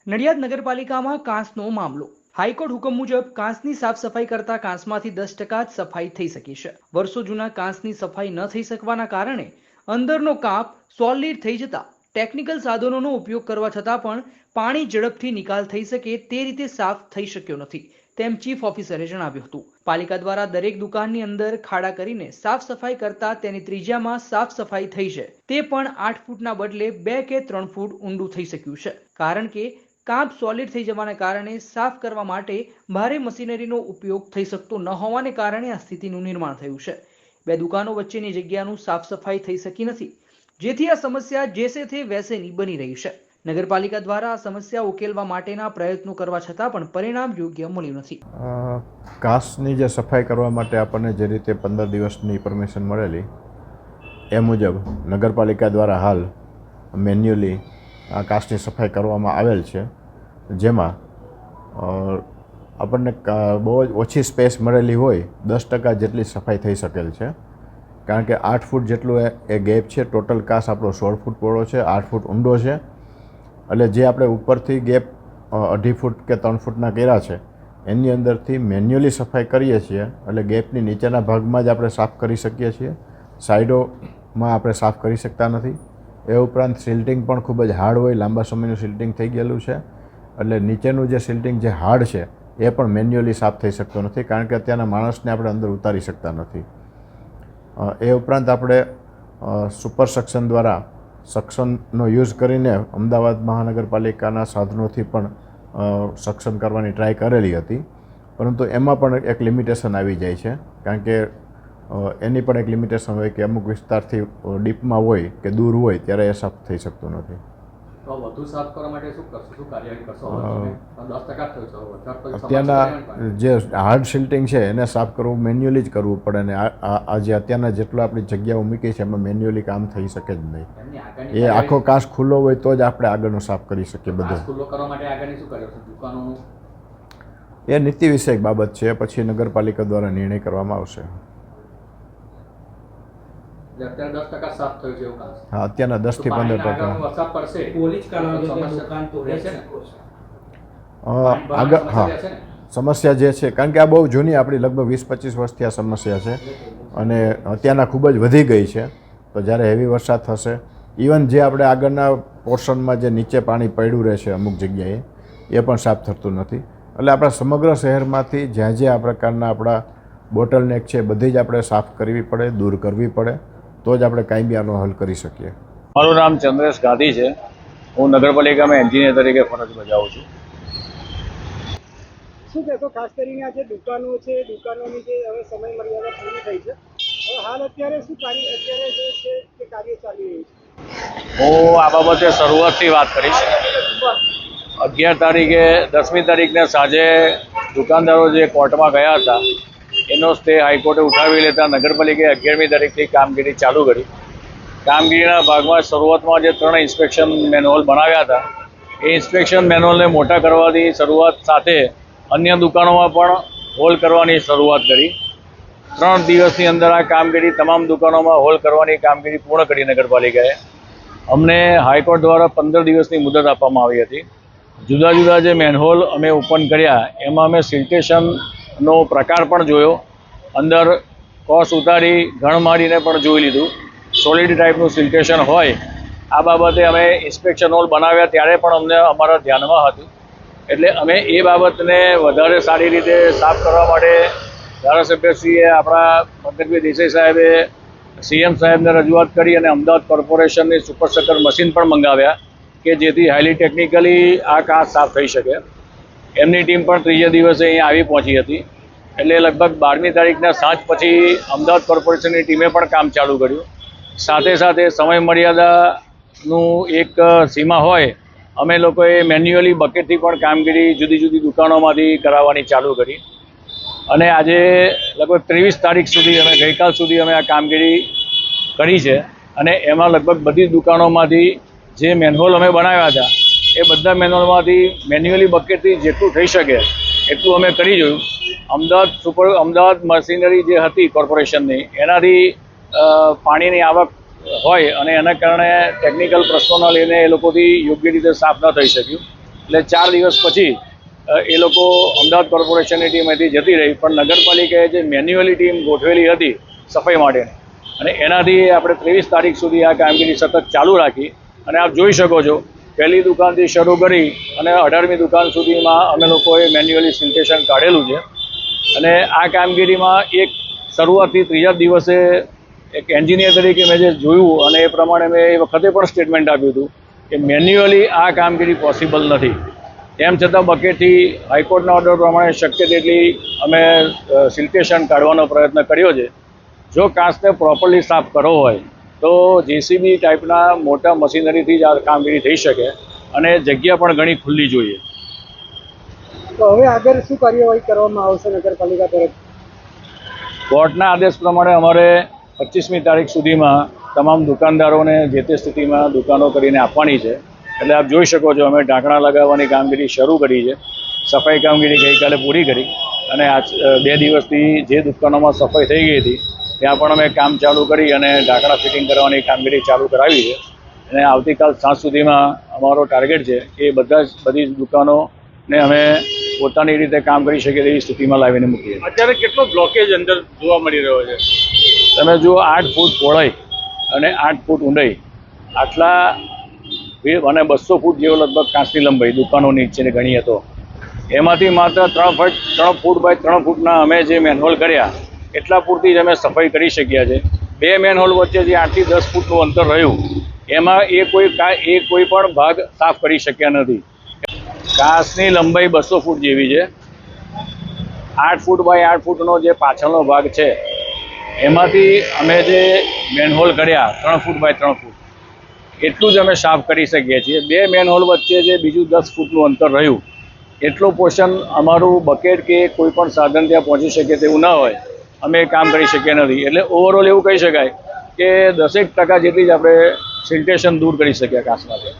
નડિયાદ નગરપાલિકામાં કાંસનો મામલો। હાઈકોર્ટ હુકમ મુજબ કાંસની સાફ સફાઈ કરતા કાંસમાંથી 10% જ સફાઈ થઈ શકી છે। વર્ષો જૂના કાંસની સફાઈ ન થઈ શકવાના કારણે અંદરનો કાપ સોલિડ થઈ જતા ટેકનિકલ સાધનોનો ઉપયોગ કરવા છતાં પણ પાણી ઝડપથી નિકાલ થઈ શકે તે રીતે સાફ થઈ શક્યો નથી તેમ ચીફ ઓફિસરે જણાવ્યું હતું। પાલિકા દ્વારા દરેક દુકાનની અંદર ખાડા કરીને સાફ સફાઈ કરતા તેની ત્રિજ્યામાં સાફ સફાઈ થઈ છે તે પણ 8 ફૂટના બદલે 2 કે 3 ફૂટ ઊંડું થઈ શક્યું છે કારણ કે કાપ સોલિડ થઈ જવાને કારણે સાફ કરવા માટે ભારે મશીનરીનો ઉપયોગ થઈ શકતો ન હોવાને કારણે આ સ્થિતિનું નિર્માણ થયું છે। બે દુકાનો વચ્ચેની જગ્યાનું સાફ સફાઈ થઈ શકી નથી જેથી આ સમસ્યા જેસે તે વેસેની બની રહી છે। નગરપાલિકા દ્વારા આ સમસ્યા ઉકેલવા માટેના પ્રયત્નો કરવા છતાં પણ પરિણામ યોગ્ય મળ્યું નથી। કાંસની જે સફાઈ કરવા માટે આપણને જે રીતે 15 દિવસની પરમિશન મળેલી એ મુજબ નગરપાલિકા દ્વારા હાલ મેન્યુઅલી આ કાંસની સફાઈ કરવામાં આવેલ છે જેમાં આપણને બહુ જ ઓછી સ્પેસ મળેલી હોય 10% જેટલી સફાઈ થઈ શકેલ છે કારણ કે 8 ફૂટ જેટલું એ ગેપ છે। ટોટલ કાંસ આપણો 16 ફૂટ પહોળો છે, 8 ફૂટ ઊંડો છે એટલે જે આપણે ઉપરથી ગેપ 2.5 ફૂટ કે 3 ફૂટના કર્યા છે એની અંદરથી મેન્યુઅલી સફાઈ કરીએ છીએ એટલે ગેપની નીચેના ભાગમાં જ આપણે સાફ કરી શકીએ છીએ, સાઈડોમાં આપણે સાફ કરી શકતા નથી। એ ઉપરાંત સિલ્ટિંગ પણ ખૂબ જ હાર્ડ હોય, લાંબા સમયનું સિલ્ટિંગ થઈ ગયેલું છે એટલે નીચેનું જે સિલ્ટિંગ જે હાર્ડ છે એ પણ મેન્યુઅલી સાફ થઈ શકતો નથી કારણ કે અત્યારના માણસને આપણે અંદર ઉતારી શકતા નથી। એ ઉપરાંત આપણે સુપર સક્શન દ્વારા સક્શનનો યુઝ કરીને અમદાવાદ મહાનગરપાલિકાના સાધનોથી પણ સક્શન કરવાની ટ્રાય કરેલી હતી પરંતુ એમાં પણ એક લિમિટેશન આવી જાય છે કારણ કે એની પણ એક લિમિટેશન હોય કે અમુક વિસ્તારથી ડીપમાં હોય કે દૂર હોય ત્યારે એ સાફ થઈ શકતું નથી। તો વધુ સાફ કરવા માટે શું કરશો, શું કાર્યવાહી કરશો? 10% થયું છે અત્યારના જે હાર્ડ સિલ્ટિંગ છે એને સાફ કરવું મેન્યુઅલી જ કરવું પડે ને આજે અત્યારના જેટલો આપણી જગ્યાઓ મૂકી છે એમાં મેન્યુઅલી કામ થઈ શકે જ નહીં। એ આખો કાંસ ખુલ્લો હોય તો જ આપણે આગળનું સાફ કરી શકીએ। બધું ખુલ્લો કરવા માટે આગળની શું કર્યો છે દુકાનોનું એ નીતિ વિષયક બાબત છે, પછી નગરપાલિકા દ્વારા નિર્ણય કરવામાં આવશે। અત્યારે 10% સાફ થયું છે એવું કાંસ? હા, અત્યારના 10 થી 15% વરસાદ પડશે આગળ હા સમસ્યા જે છે કારણ કે આ બહુ જૂની આપણી લગભગ 20-25 વર્ષથી આ સમસ્યા છે અને અત્યારના ખૂબ જ વધી ગઈ છે તો જ્યારે હેવી વરસાદ થશે ઇવન જે આપણે આગળના પોર્શનમાં જે નીચે પાણી પડ્યું રહે છે અમુક જગ્યાએ એ પણ સાફ થતું નથી એટલે આપણા સમગ્ર શહેરમાંથી જ્યાં જ્યાં આ પ્રકારના આપણા બોટલનેક છે બધી જ આપણે સાફ કરવી પડે, દૂર કરવી પડે તો જ આપણે કાંઈ બી આનો હલ કરી શકીએ। મારું નામ ચંદ્રેશ ગાંધી છે, હું નગરપાલિકામાં એન્જિનિયર તરીકે ફરજ બજાવું છું। શું કહેશો ખાસ કરીને આ જે દુકાનો છે દુકાનોની જે હવે સમય મર્યાદા પૂરી થઈ છે હવે હાલ અત્યારે શું કાર્ય જે છે તે કાર્ય ચાલી રહ્યું છે? હું આ બાબતે શરૂઆતથી વાત કરીશ। 11 તારીખે 10મી તારીખને સાંજે દુકાનદારો જે કોર્ટમાં ગયા હતા એનો સ્ટે હાઈકોર્ટે ઉઠાવી લેતા નગરપાલિકાએ 11મી તારીખથી કામગીરી ચાલુ કરી। કામગીરીના ભાગમાં શરૂઆતમાં જે 3 ઇન્સ્પેક્શન મેન્યુઅલ બનાવ્યા હતા એ ઇન્સ્પેક્શન મેન્યુઅલને મોટા કરવાની શરૂઆત સાથે અન્ય દુકાનોમાં પણ હોલ કરવાની શરૂઆત કરી। 3 દિવસની અંદર આ કામગીરી તમામ દુકાનોમાં હોલ કરવાની કામગીરી પૂર્ણ કરી નગરપાલિકાએ। અમને હાઈકોર્ટ દ્વારા 15 દિવસની મુદત આપવામાં આવી હતી। જુદા જુદા જે મેનહોલ અમે ઓપન કર્યા એમાં અમે સિલ્ટેશનનો પ્રકાર પણ જોયો, અંદર કોસ ઉતારી ઘણ મારીને પણ જોઈ લીધું। સોલિડ ટાઈપનું સિલ્ટેશન હોય આ બાબતે અમે ઇન્સ્પેક્શન હોલ બનાવ્યા ત્યારે પણ અમને અમારા ધ્યાનમાં હતું એટલે અમે એ બાબતને વધારે સારી રીતે સાફ કરવા માટે ધારાસભ્યશ્રીએ આપણા પંકજભાઈ દેસાઈ સાહેબે સીએમ સાહેબને રજૂઆત કરી અને અમદાવાદ કોર્પોરેશનની સુપર સકર મશીન પણ મંગાવ્યા કે જેથી હાઈલી ટેકનિકલી આ કાંસ સાફ થઈ શકે। એમની ટીમ પણ ત્રીજા દિવસે અહીંયા આવી પહોંચી હતી એટલે લગભગ 12મી તારીખના સાંજ પછી અમદાવાદ કોર્પોરેશનની ટીમે પણ કામ ચાલુ કર્યું। સાથે સાથે સમય મર્યાદાનું એક સીમા હોય અમે લોકોએ મેન્યુઅલી બકેટથી પણ કામગીરી જુદી જુદી દુકાનોમાંથી કરાવવાની ચાલુ કરી અને આજે લગભગ 23 તારીખ સુધી અમે ગઈકાલ સુધી અમે આ કામગીરી કરી છે અને એમાં લગભગ બધી દુકાનોમાંથી જે મેનહોલ અમે બનાવ્યા હતા એ બધા મેનહોલમાંથી મેન્યુઅલી બકેટથી જેટલું થઈ શકે એટલું અમે કરી જોયું। અમદાવાદ મશીનરી જે હતી કોર્પોરેશનની એનાથી પાણીની આવક હોય અને એના કારણે ટેકનિકલ પ્રશ્નોના લઈને એ લોકોથી યોગ્ય રીતે સાફ ન થઈ શક્યું એટલે 4 દિવસ પછી એ લોકો અમદાવાદ કોર્પોરેશનની ટીમ અહીંથી જતી રહી, પણ નગરપાલિકાએ જે મેન્યુઅલી ટીમ ગોઠવેલી હતી સફાઈ માટેની, અને એનાથી આપણે 23 તારીખ સુધી આ કામગીરી સતત ચાલુ રાખી. અને આપ જોઈ શકો છો, પહેલી દુકાનથી શરૂ કરી અને 18મી દુકાન સુધીમાં અમે લોકોએ મેન્યુઅલી સિલ્ટેશન કાઢેલું છે. અને આ કામગીરીમાં એક શરૂઆતથી 3જા દિવસે એક એન્જિનિયર તરીકે મેં જે જોયું અને એ પ્રમાણે મેં એ વખતે પણ સ્ટેટમેન્ટ આપ્યું હતું કે મેન્યુઅલી આ કામગીરી પોસિબલ નથી. તેમ છતાં બકેટથી હાઈકોર્ટના ઓર્ડર પ્રમાણે શક્ય તેટલી અમે સિલ્ટેશન કાઢવાનો પ્રયત્ન કર્યો છે. જો કાચને પ્રોપરલી સાફ કરવો હોય તો જેસીબી ટાઈપના મોટા મશીનરીથી જ આ કામગીરી થઈ શકે, અને જગ્યા પણ ઘણી ખુલ્લી જોઈએ. તો હવે આગળ શું કાર્યવાહી કરવામાં આવશે નગરપાલિકા તરફથી? કોર્ટના આદેશ પ્રમાણે અમારે 25મી તારીખ સુધીમાં તમામ દુકાનદારોને જે તે સ્થિતિમાં દુકાનો કરીને આપવાની છે. એટલે આપ જોઈ શકો છો, અમે ઢાંકણા લગાવવાની કામગીરી શરૂ કરી છે. સફાઈ કામગીરી ગઈકાલે પૂરી કરી, અને આજ 2 દિવસથી જે દુકાનોમાં સફાઈ થઈ ગઈ હતી ત્યાં પણ અમે કામ ચાલુ કરી અને ઢાંકણા ફિટિંગ કરવાની કામગીરી ચાલુ કરાવી છે. અને આવતીકાલ સાંજ સુધીમાં અમારો ટાર્ગેટ છે કે બધી દુકાનોને અમે પોતાની રીતે કામ કરી શકીએ તેવી સ્થિતિમાં લાવીને મૂકીએ. અત્યારે કેટલો બ્લોકેજ અંદર જોવા મળી રહ્યો છે? તમે જુઓ, 8 ફૂટ પહોળાઈ અને 8 ફૂટ ઊંડાઈ, આટલા અને 200 ફૂટ જેવો લગભગ કાચની લંબાઈ દુકાનો નીચેની ગણીએ તો, એમાંથી માત્ર 3 ફૂટ બાય 3 ફૂટના અમે જે મેનહોલ કર્યા એટલા પૂરતી જ અમે સફાઈ કરી શક્યા છે. 2 મેનહોલ વચ્ચે જે 8 થી 10 ફૂટનું અંતર રહ્યું એમાં એ કોઈ પણ ભાગ સાફ કરી શક્યા નથી. કાચની લંબાઈ 200 ફૂટ જેવી છે. 8 ફૂટ બાય 8 ફૂટનો જે પાછળનો ભાગ છે એમાંથી અમે જે મેનહોલ કર્યા 3 ફૂટ બાય 3 ફૂટ એટલું જ અમે સાફ કરી શકીએ છીએ. 2 મેનહોલ વચ્ચે જે બીજું 10 ફૂટનું અંતર રહ્યું એટલું પોર્શન અમારું બકેટ કે કોઈ પણ સાધન ત્યાં પહોંચી શકે તેવું ન હોય, અમે કામ કરી શક્યા નથી. એટલે ઓવરઓલ એવું કહી શકાય કે 10% જેટલી જ આપણે સિલ્ટેશન દૂર કરી શક્યા કાચમાંથી.